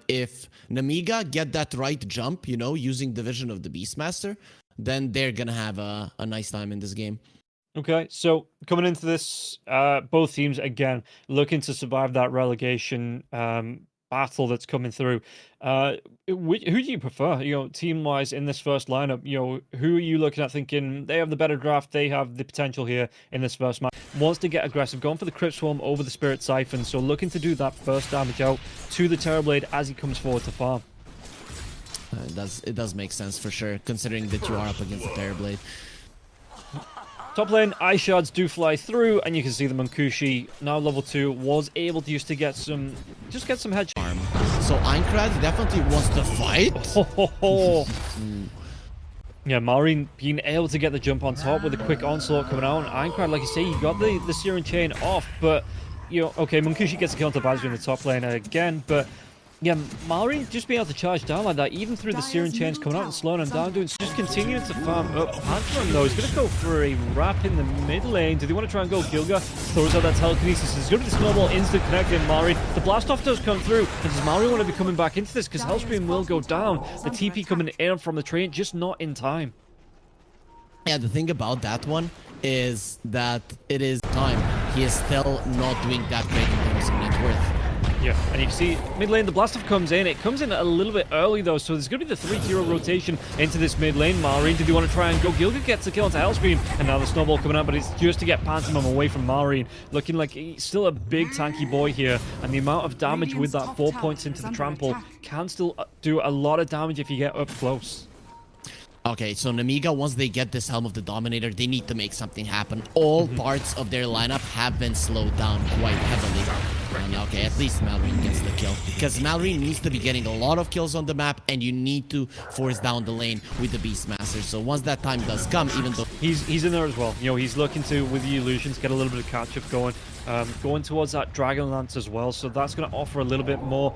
if Nemiga get that right jump, you know, using the vision of the Beastmaster, then they're gonna have a nice time in this game. Okay, so coming into this, both teams again looking to survive that relegation battle that's coming through. Who do you prefer? You know, team-wise in this first lineup. You know, who are you looking at thinking they have the better draft? They have the potential here in this first match. Wants to get aggressive, going for the Crypt Swarm over the Spirit Siphon. So looking to do that first damage out to the Terrorblade as he comes forward to farm. It does make sense for sure, considering that you are up against the Terrorblade. Top lane, Ice Shards do fly through, and you can see the Munkushi, now level 2, was able to get some headshots. So Aincrad definitely wants to fight. Yeah, Malrine being able to get the jump on top with a quick onslaught coming out. And Aincrad, like you say, he got the Searing Chain off, but, you know, okay, Munkushi gets a kill onto Bazir in the top lane again, but yeah, Malrine just being able to charge down like that, even through the Searing Chains coming out and slowing him down, just continuing to farm up. Pantheon, though, is going to go for a wrap in the mid lane. Do they want to try and go Gilga? Throws out that telekinesis. There's going to be the snowball instant connect in Malrine. The blast off does come through. And does Malrine want to be coming back into this? Because Hellscream will go down. The TP coming in from the train, just not in time. Yeah, the thing about that one is that it is time. He is still not doing that great in terms of net worth. Yeah, and you can see mid lane, the Blastoff comes in. It comes in a little bit early though, so there's going to be the 3-hero rotation into this mid lane. Malrine, did you want to try and go? Gilga gets the kill onto Hellscream, and now the snowball coming out, but it's just to get Pantomime away from Malrine. Looking like he's still a big tanky boy here, and the amount of damage with that 4 points into the trample can still do a lot of damage if you get up close. Okay, so Nemiga, once they get this Helm of the Dominator, they need to make something happen. All parts of their lineup have been slowed down quite heavily. And okay, at least Malrine gets the kill. Because Malrine needs to be getting a lot of kills on the map, and you need to force down the lane with the Beastmaster. So once that time does come, even though... He's in there as well. You know, he's looking to, with the illusions, get a little bit of catch-up going. Going towards that Dragon Lance as well, so that's going to offer a little bit more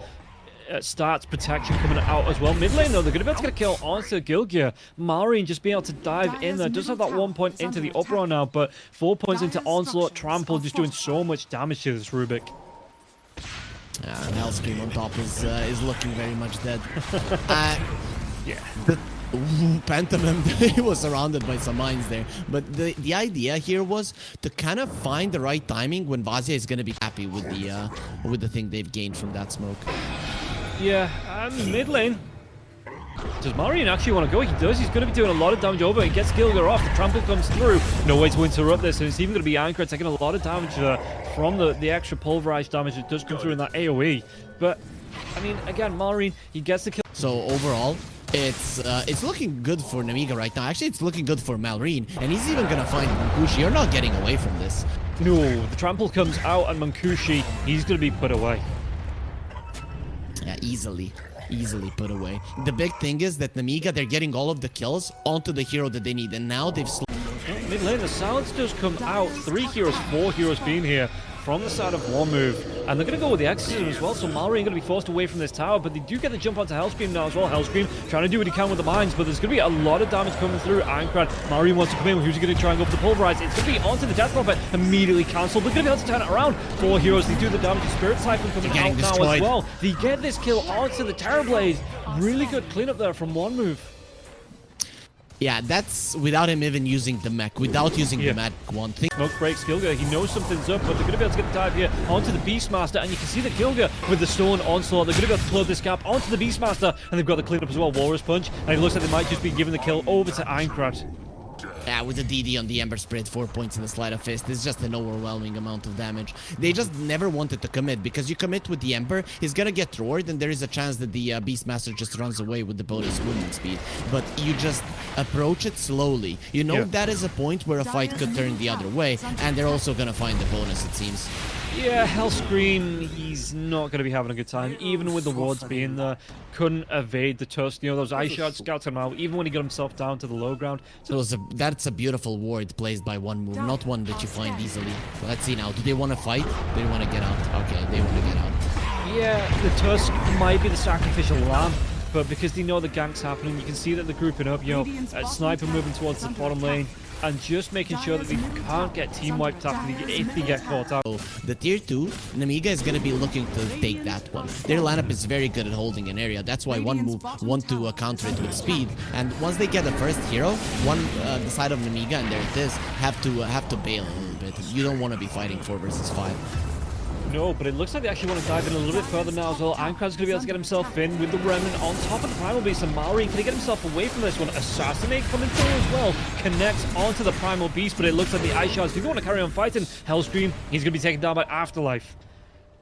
stats protection coming out as well. Mid lane though, they're going to be able to get a kill onto Gilgia. Malrine just being able to dive in there. Does have that 1 point into the uproar now, but 4 points into Onslaught, Trample, just doing so much damage to this Rubik. And Hellscream on top is looking very much dead. Yeah. Pantomime, he was surrounded by some mines there. But the idea here was to kind of find the right timing when Vazia is going to be happy with the thing they've gained from that smoke. Yeah, mid lane. Does Malrine actually want to go? He does. He's going to be doing a lot of damage over. He gets Gilga off. The trample comes through. No way to interrupt this. And it's even going to be Aincrad taking a lot of damage from the extra pulverized damage that does come through in that AoE. But, I mean, again, Malrine, he gets the kill. So overall, it's looking good for Nemiga right now. Actually, it's looking good for Malrine. And he's even going to find Munkushi. You're not getting away from this. No, the trample comes out and Munkushi, he's going to be put away. Yeah, easily put away. The big thing is that Nemiga, they're getting all of the kills onto the hero that they need, and now they've... Mid lane, the silence does come out. 3 heroes, 4 heroes being here from the side of one move, and they're going to go with the exorcism as well, so Malrine going to be forced away from this tower, but they do get the jump onto Hellscream now as well. Hellscream trying to do what he can with the mines, but there's going to be a lot of damage coming through. Aincrad, Malrine wants to come in. Who's he going to try and go for the pulverize? It's going to be onto the Death Prophet, immediately cancelled. They're going to be able to turn it around. 4 heroes, they do the damage. The Spirit Siphon coming out now as well. They get this kill onto the Terrorblade. Really good cleanup there from one move. Yeah, that's without him even using the mech, without using the magic wand. Smoke breaks Gilga. He knows something's up, but they're going to be able to get the dive here onto the Beastmaster, and you can see the Gilga with the Stone Onslaught. They're going to be able to close this gap onto the Beastmaster, and they've got the cleanup as well. Walrus Punch, and it looks like they might just be giving the kill over to Aincrad. Yeah, with the DD on the Ember Spirit, 4 points in the Sleight of Fist. It's just an overwhelming amount of damage. They just never wanted to commit, because you commit with the Ember, he's gonna get roared, and there is a chance that the Beastmaster just runs away with the bonus movement speed. But you just approach it slowly. You know that is a point where a fight could turn the other way, and they're also gonna find the bonus, it seems. Yeah, Hellscream, he's not going to be having a good time, even with the wards being there. Couldn't evade the tusk. You know, those Ice Shards scouted him out, even when he got himself down to the low ground. So that's a beautiful ward placed by one move, not one that you find easily. So let's see now. Do they want to fight? They want to get out. Okay, they want to get out. Yeah, the tusk might be the sacrificial lamb, but because they know the gank's happening, you can see that they're grouping up. You know, Sniper moving towards the bottom lane. and just making sure that they can't get team wiped if they get caught out. So the tier 2, Nemiga is going to be looking to take that one. Their lineup is very good at holding an area. That's why one move want to counter it with speed. And once they get the first hero, the side of Nemiga, and there it is, have to bail a little bit. You don't want to be fighting 4 versus 5. No, but it looks like they actually want to dive in a little bit further now as well. Aincrad's going to be able to get himself in with the Remnant on top of the Primal Beast. And Maori, can he get himself away from this one? Assassinate coming through as well. Connects onto the Primal Beast, but it looks like the Ice Shards do want to carry on fighting. Hellscream, he's going to be taken down by Afterlife.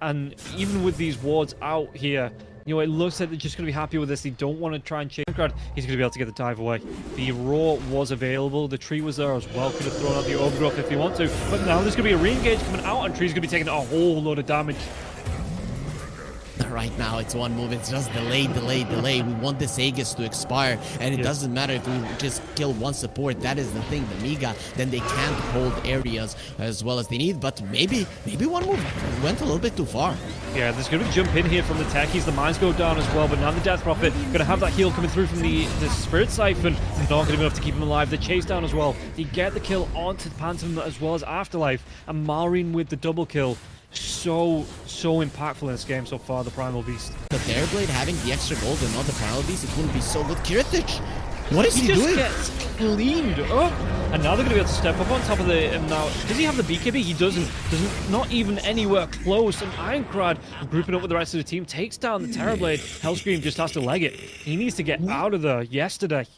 And even with these wards out here, you know, it looks like they're just going to be happy with this. They don't want to try and change. Aincrad, he's going to be able to get the dive away. The Roar was available. The Tree was there as well. Could have thrown out the Overgrowth if he want to. But now there's going to be a re-engage coming out, and Tree's going to be taking a whole load of damage. Right now, it's one move. It's just delay. We want this Aegis to expire, and it doesn't matter if we just kill one support. That is the thing. The Nemiga, then they can't hold areas as well as they need. But maybe one move went a little bit too far. Yeah, there's going to be a jump in here from the techies. The mines go down as well, but now the Death Prophet going to have that heal coming through from the Spirit Siphon. Not going to be enough to keep him alive. The chase down as well. They get the kill onto Phantom as well as Afterlife, and Maureen with the double kill. So impactful in this game so far, the Primal Beast. The Terrorblade having the extra gold and not the Primal Beast, it wouldn't be so good. Kiritich, what is he doing? He just gets cleaned up. And now they're going to be able to step up on top of the... now, does he have the BKB? He doesn't. Not even anywhere close. And Aincrad, grouping up with the rest of the team, takes down the Terrorblade. Hellscream just has to leg it. He needs to get out of there yesterday.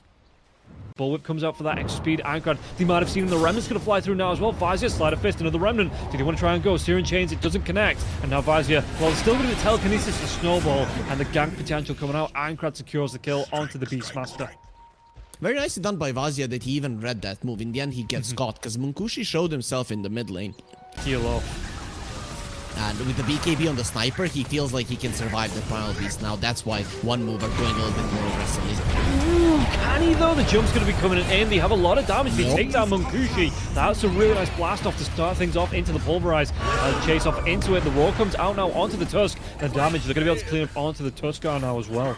Bullwhip comes out for that extra speed. Aincrad, they might have seen him. The Remnant's going to fly through now as well. Vizier, Sleight of Fist, another Remnant. Did he want to try and go? Searing Chains, it doesn't connect. And now Vizier, well, it's still going to be telekinesis to Snowball. And the gank potential coming out. Aincrad secures the kill onto the Beastmaster. Very nicely done by Vazia that he even read that move. In the end, he gets caught because Munkushi showed himself in the mid lane. Heal off. And with the BKB on the Sniper, he feels like he can survive the Primal Beast. Now that's why one move are going a little bit more aggressively. Ooh, can he though? The jump's going to be coming in. They have a lot of damage. They take down Munkushi. That's a really nice blast off to start things off into the Pulverize. Chase off into it. The Roar comes out now onto the Tusk. The damage, they're going to be able to clean up onto the Tuskar now as well.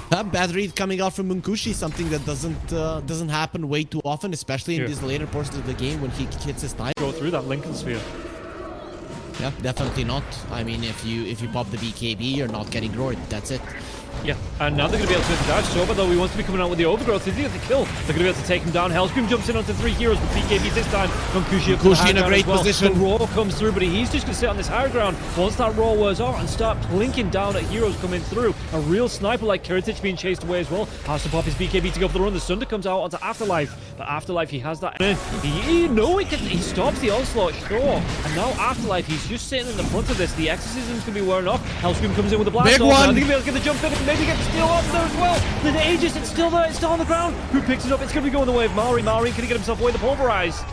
Bad read coming out from Munkushi, something that doesn't happen way too often, especially in these later portions of the game when he hits his time. Go through that Lincoln Sphere. Yeah, definitely not. I mean, if you pop the BKB, you're not getting roared. That's it. Yeah, and now they're going to be able to hit the dash. Soba, though, he wants to be coming out with the Overgrowth. They get the kill. They're going to be able to take him down. Hellscream jumps in onto 3 heroes with BKB this time. Munkushi in a great position. The Roar comes through, but he's just going to sit on this higher ground. Once that Roar wears off and start plinking down at heroes coming through. A real sniper like Kiritich being chased away as well. Has to pop his BKB to go for the run. The Sunder comes out onto Afterlife. But Afterlife, he has that. He stops the onslaught, sure. And now Afterlife, he's just sitting in the front of this. The exorcism's going to be wearing off. Hellscream comes in with a blast. Big off. one. They're going to be able to get the jump in and maybe get the steal off there as well. The Aegis, it's still there, it's still on the ground. Who picks it up? It's going to be going the way of Maori. Maori, can he get himself away? The Pulverize.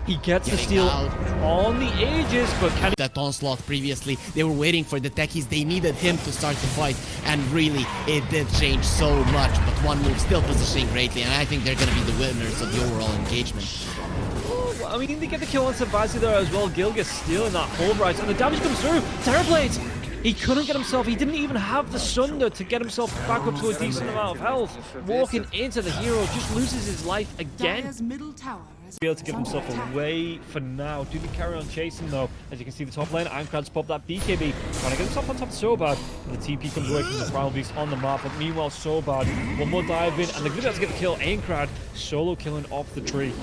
He gets the steal on the Aegis, but can he... That onslaught previously, they were waiting for the techies. They needed him to start the fight, and really, it did change so much. But one move still positioning greatly, and I think they're going to be the winners of the overall engagement. I mean, they get the kill on Sabazi there as well. Gilgis stealing that Pulverize, and the damage comes through. Terrorblades! He couldn't get himself, he didn't even have the Sunder to get himself back up to a decent amount of health. Walking into the hero, just loses his life again. Be able to get himself away for now. Do they carry on chasing though? As you can see, the top lane, Aincrad's popped that BKB, trying to get himself on top of Sobad. And the TP comes away from the Primal Beast on the map. But meanwhile, Sobad, one more dive in, and they're going to be able to get the kill. Aincrad solo killing off the tree.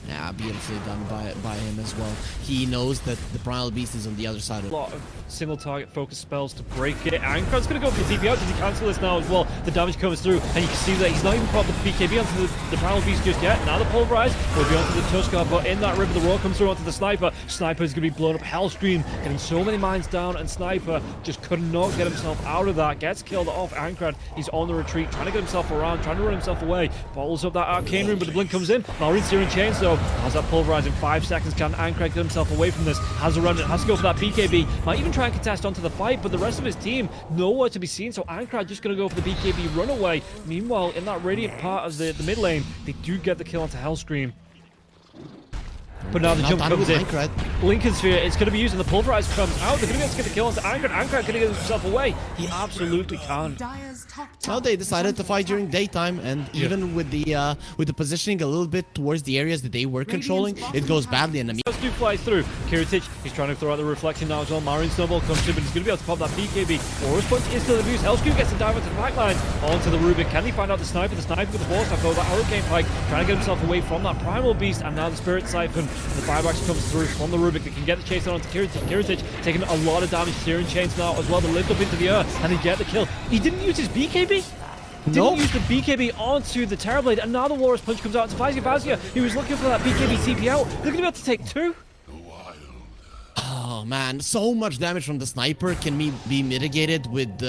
Yeah, beautifully done by him as well. He knows that the Primal Beast is on the other side of a lot of single target focus spells to break it. Aincrad's going to go for the TP out. Does he cancel this now as well? The damage comes through, and you can see that he's not even popped the BKB onto the Primal Beast just yet. Now the Pulverize will be onto the Tuskar, but in that river, the Roar comes through onto the Sniper. Sniper is going to be blown up. Hellscream getting so many mines down, and Sniper just could not get himself out of that. Gets killed off. Aincrad, he's on the retreat, trying to get himself around, trying to run himself away. Bottles up that Arcane Room, but the blink comes in. Maureen Searing Chains though has that Pulverize in 5 seconds. Can Aincrad get himself away from this? Has a run, has to go for that BKB. Might even try and contest onto the fight, but the rest of his team nowhere to be seen, so Aincrad just going to go for the BKB runaway. Meanwhile, in that radiant part of the mid lane, they do get the kill onto Hellscream. But now the jump done comes with in. Minecraft. Lincoln Sphere, it's going to be used, and the Pulverize comes out. They're going to be able to get the kill onto Aincrad. Aincrad can get himself away. He absolutely can. Well, they decided to fight during daytime, and even with the positioning a little bit towards the areas that they were controlling, it goes badly. And Let's do fly through. Kiritich, he's trying to throw out the reflection now as well. Marine Snowball comes through, but he's going to be able to pop that BKB. Aura's Punch is still abused. Hellscream gets the dive into the backline. Onto the Rubik. Can he find out the sniper? The sniper with the force staff, though. That Hurricane Pike trying to get himself away from that Primal Beast, and now the Spirit Siphon. The buybacks comes through from the Rubik. They can get the chase on onto Kiritich. Kiritich taking a lot of damage. Searing Chains now as well. They lift up into the air, and they get the kill. He didn't use his BKB? Didn't use the BKB onto the Terrorblade, and now the Walrus Punch comes out into Vazia. He was looking for that BKB TP out. They're going to be able to take two. oh man, so much damage from the sniper can be mitigated with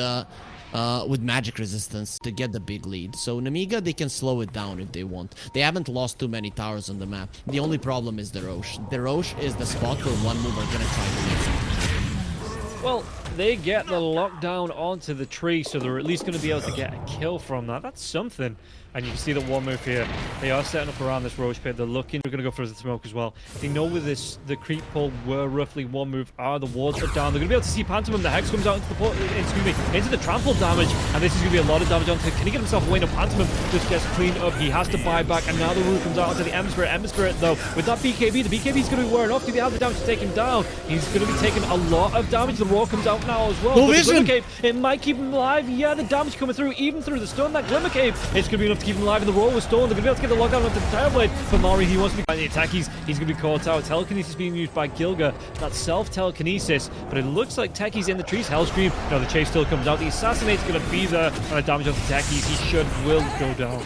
magic resistance to get the big lead. So Nemiga, they can slow it down if they want. They haven't lost too many towers on the map. The only problem is the Roche. The Roche is the spot where one move are gonna try to make something. Well, they get the lockdown onto the tree, so they're at least going to be able to get a kill from that. That's something. And you can see the one move here. They are setting up around this Roach pit. They're looking. They're going to go for the smoke as well. They know with this, the creep pull were roughly one move. The wards are down. They're going to be able to see Pantomime. The Hex comes out into the into the trample damage, and this is going to be a lot of damage onto. Can he get himself away? No, Pantomime just gets cleaned up. He has to buy back, and now the roof comes out onto the Ember Spirit. Ember Spirit, though, with that BKB, the BKB is going to be wearing off. Do they have the damage to take him down? He's going to be taking a lot of damage. The Roar comes out now as well. No vision. Cape, it might keep him alive. Yeah, the damage coming through, even through the stun. That Glimmer Cape, it's going to be enough to keep him alive. And the Roar was stolen. They're going to be able to get the lockdown onto the Terrorblade. But Mari, he wants to be by the attack. He's going to be caught out. Telekinesis being used by Gilga. That's self-telekinesis. But it looks like Techie's in the trees. Hellscream. No, the chase still comes out. The Assassinate's going to be there. And the damage onto Techie's. He will go down.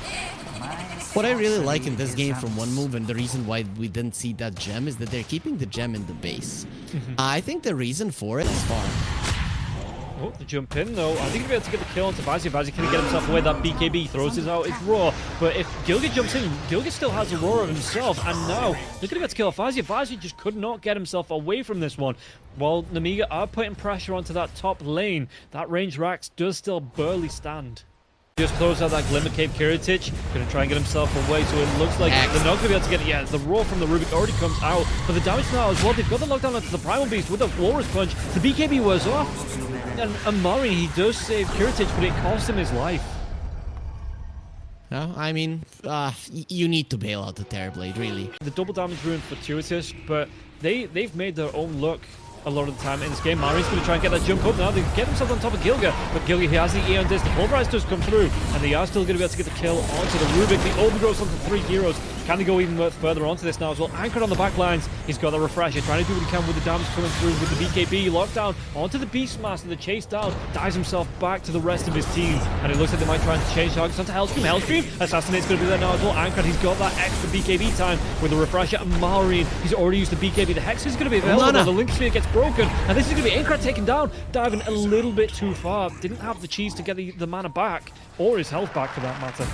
What I really like in this game from one move, and the reason why we didn't see that gem, is that they're keeping the gem in the base. I think the reason for it is far. Oh, the jump in though. I think he'll be able to get the kill onto Vazia. Vazia can get himself away. That BKB throws his out. It's raw. But if Gilga jumps in, Gilga still has a roar of himself. And now they're going to be able to kill Vazia. Vazia just could not get himself away from this one. While Nemiga are putting pressure onto that top lane, that range Rax does still barely stand. Just close out that Glimmer Cape. Kiritich going to try and get himself away, so it looks like they're not going to be able to get it. Yeah, the roar from the Rubik already comes out, but the damage now as well. They've got the lockdown onto the Primal Beast with the Walrus Punch. The BKB was off, and Amari, he does save Kiritich, but it cost him his life. No, I mean, you need to bail out the Terrorblade, really. The double damage ruined fortuitous, but they've made their own luck a lot of the time in this game. Mari's going to try and get that jump up now. They get themselves on top of Gilga, but Gilga, he has the Eon Disc. The Pulverize does come through, and they are still going to be able to get the kill onto the Rubik. The overgrowth onto 3 heroes. Can they go even further onto this now as well? Anchored on the back lines. He's got the refresher, trying to do what he can with the damage coming through with the BKB. Lockdown onto the Beastmaster. The chase down, dives himself back to the rest of his team, and it looks like they might try and change targets onto Hellscream. Hellscream, Assassinate's going to be there now as well. Anchored, he's got that extra BKB time with the refresher. And Maureen, he's already used the BKB. The Hex is going to be available. The Link Sphere gets broken, and this is going to be Aincrad taken down, diving a little bit too far. Didn't have the cheese to get the mana back, or his health back for that matter.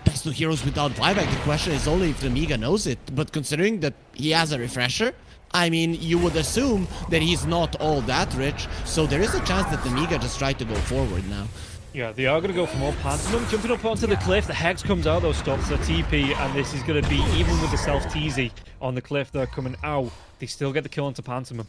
Best 2 heroes without buyback. The question is only if Nemiga knows it. But considering that he has a refresher, I mean, you would assume that he's not all that rich. So there is a chance that Nemiga just tried to go forward now. Yeah, they are going to go for more Pantomime. Jumping up onto the cliff. The Hex comes out, though, stops the TP. And this is going to be, even with the self-teasy on the cliff they're coming out, they still get the kill onto Pantomime.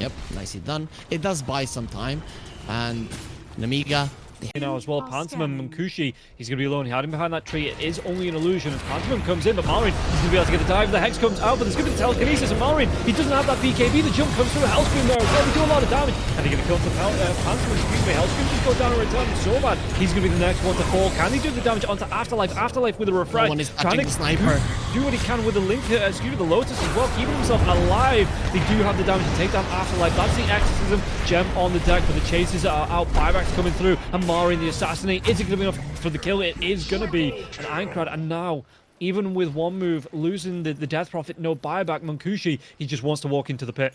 Yep, nicely done. It does buy some time. And Nemiga, You know, as well, Pantomime and Kushi, he's going to be alone, hiding behind that tree. It is only an illusion as Pantomime comes in, but Malrin, he's going to be able to get the dive. The Hex comes out, but there's going to be telekinesis, and Malrin, he doesn't have that BKB. The jump comes through. Hellscream there as well. They do a lot of damage, and they're going to kill Pantomime. Excuse me, Hellscream just go down and return so bad. He's going to be the next one to fall. Can he do the damage onto Afterlife? Afterlife with a refresh. No one is touching the sniper. Do what he can with the Link, excuse me, the Lotus as well, keeping himself alive. They do have the damage to take down Afterlife. That's the Exorcism gem on the deck, but the chases are out. Buybacks coming through, and Marin, the Assassinate. Is it going to be enough for the kill? It is going to be an Aincrad, and now, even with one move, losing the Death Prophet, no buyback, Munkushi, he just wants to walk into the pit.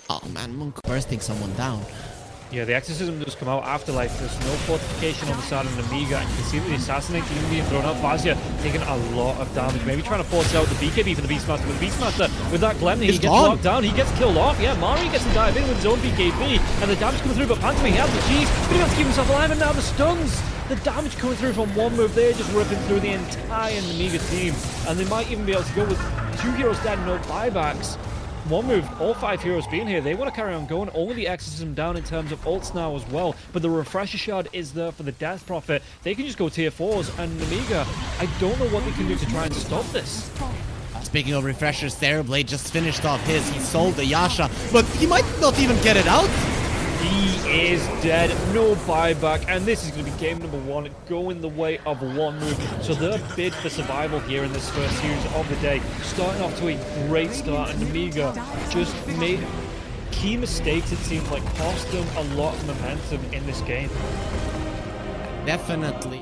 Oh man, Monk bursting someone down. Yeah, the Exorcism does come out Afterlife. There's no fortification on the side of Nemiga, and you can see that the Assassinate even being thrown out. Vazia taking a lot of damage. Maybe trying to force out the BKB for the Beastmaster. With the Beastmaster, with that Glen, he gets locked down. He gets killed off. Yeah, Mari gets to dive in with his own BKB. And the damage coming through, but Phantom, he has the cheese, but he wants to keep himself alive, and now the stuns! The damage coming through from one move there, just ripping through the entire Nemiga team. And they might even be able to go with 2 heroes dead, no buybacks. One move, all 5 heroes being here, they want to carry on going. Only the exorcism down in terms of ults now as well. But the refresher shard is there for the Death Prophet. They can just go tier 4s, and Nemiga, I don't know what they can do to try and stop this. Speaking of refreshers, Therablade just finished off his. He sold the Yasha, but he might not even get it out. He is dead, no buyback, and this is going to be game number 1, going the way of one move. So their bid for survival here in this first series of the day, starting off to a great start, and Nemiga just made key mistakes, it seems like, cost them a lot of momentum in this game. Definitely.